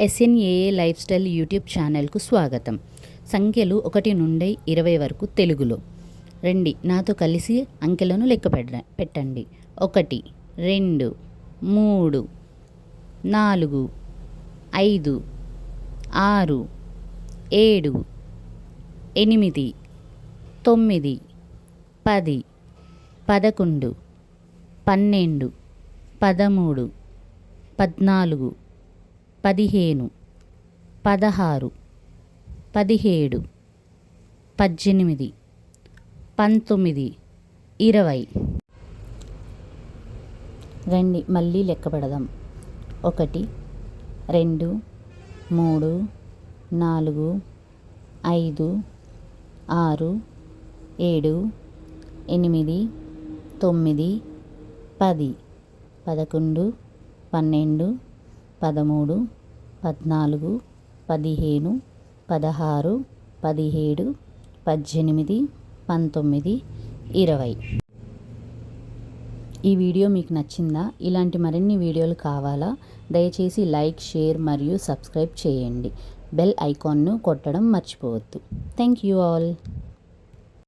ఎస్ఎన్ఏఏ life style YouTube ఛానల్కు స్వాగతం. సంఖ్యలు 1 నుండి 20 వరకు తెలుగులో. రండి నాతో కలిసి అంకెలను లెక్క పెట్టండి. 1, 2, 3, 4, 5, 6, 7, 8, 9, 10, 11, 12, 13, 14, 15, 16, 17, 18, 19, 20. రండి మళ్ళీ లెక్క పెడదాం. 1, 2, 3, 4, 5, 6, 7, 8, 9, 10, 11, 12, 13, 14, 15, 16, 17, 18, 19, 20. ఈ వీడియో మీకు నచ్చిందా? ఇలాంటి మరిన్ని వీడియోలు కావాలా? దయచేసి లైక్, షేర్ మరియు సబ్స్క్రైబ్ చేయండి. బెల్ ఐకాన్ను కొట్టడం మర్చిపోవద్దు. Thank you all.